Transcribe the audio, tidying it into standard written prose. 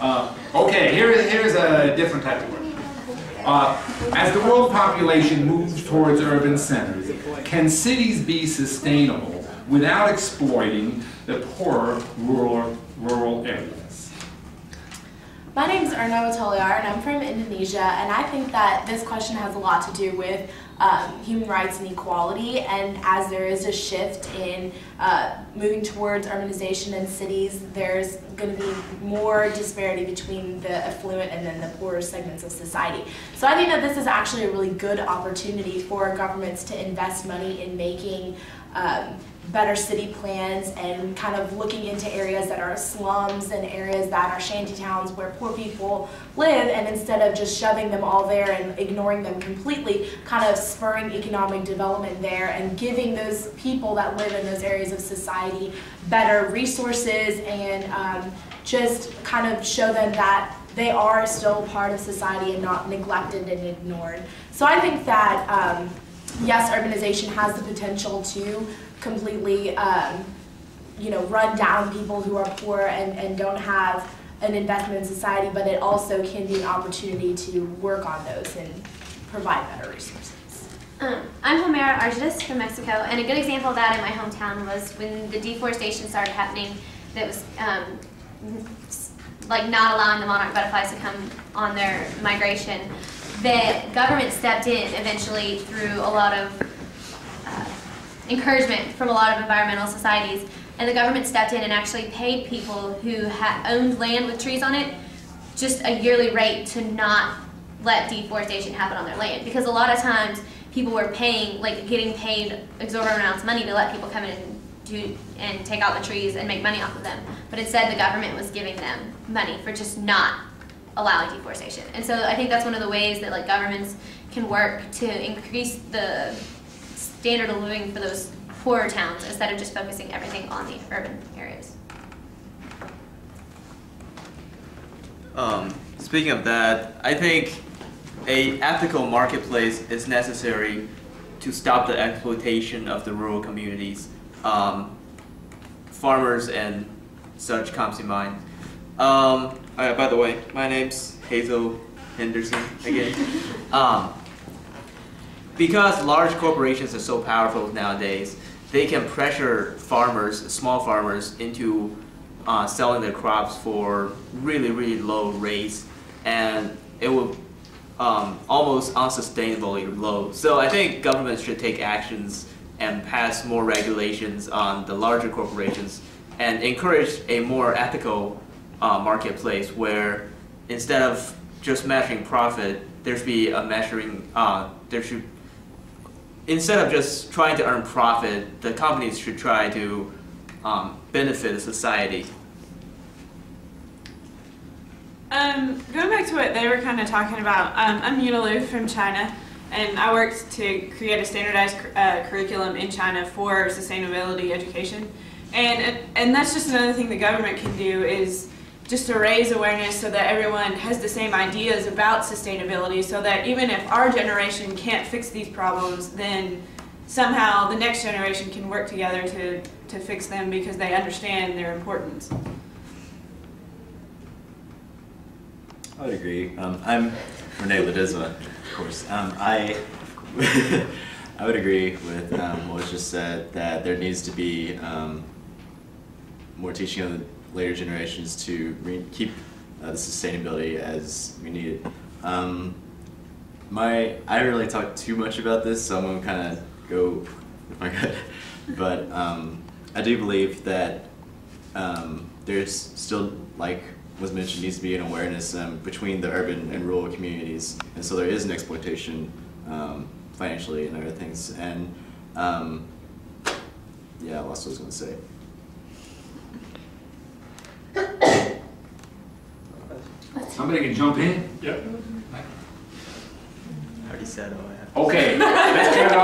Okay, here's a different type of question. As the world population moves towards urban centers, can cities be sustainable without exploiting the poorer rural areas? My name is Erno Toliar, and I'm from Indonesia, and I think that this question has a lot to do with human rights and equality, and as there is a shift in moving towards urbanization in cities, there's going to be more disparity between the affluent and then the poorer segments of society. So I think that this is actually a really good opportunity for governments to invest money in making better city plans and kind of looking into areas that are slums and areas that are shanty towns where poor people live, and instead of just shoving them all there and ignoring them completely, kind of spurring economic development there and giving those people that live in those areas of society better resources and just kind of show them that they are still part of society and not neglected and ignored. So I think that yes, urbanization has the potential to completely run down people who are poor and don't have an investment in society, but it also can be an opportunity to work on those and provide better resources. I'm Homera Argidis from Mexico, and a good example of that in my hometown was when the deforestation started happening. That was like not allowing the monarch butterflies to come on their migration. The government stepped in eventually through a lot of encouragement from a lot of environmental societies, and the government stepped in and actually paid people who had owned land with trees on it just a yearly rate to not let deforestation happen on their land, because a lot of times people were paying, like getting paid exorbitant amounts of money to let people come in and take out the trees and make money off of them, but instead the government was giving them money for just not allowing deforestation. And so I think that's one of the ways that like governments can work to increase the standard of living for those poorer towns instead of just focusing everything on the urban areas. Speaking of that, I think an ethical marketplace is necessary to stop the exploitation of the rural communities. Farmers and such comes to mind. By the way, my name's Hazel Henderson again. Because large corporations are so powerful nowadays, they can pressure farmers, small farmers, into selling their crops for really, really low rates, and it will almost unsustainably low. So I think governments should take actions and pass more regulations on the larger corporations and encourage a more ethical marketplace where instead of just measuring profit, there should be a measuring, instead of just trying to earn profit, the companies should try to benefit society. Going back to what they were kind of talking about, I'm Yunaloo from China, and I worked to create a standardized curriculum in China for sustainability education. And that's just another thing the government can do, is just to raise awareness so that everyone has the same ideas about sustainability, so that even if our generation can't fix these problems, then somehow the next generation can work together to fix them because they understand their importance. I would agree. I'm Renee Ledesma, of course. I would agree with what was just said, that there needs to be more teaching of the later generations to keep the sustainability as we need it. I didn't really talk too much about this, so I'm going to kind of go with my gut. But I do believe that there's still, like was mentioned, needs to be an awareness between the urban and rural communities, and so there is an exploitation financially and other things. And yeah, I lost what I was going to say. Somebody can jump in? I already said all I have. Okay, let's turn it off.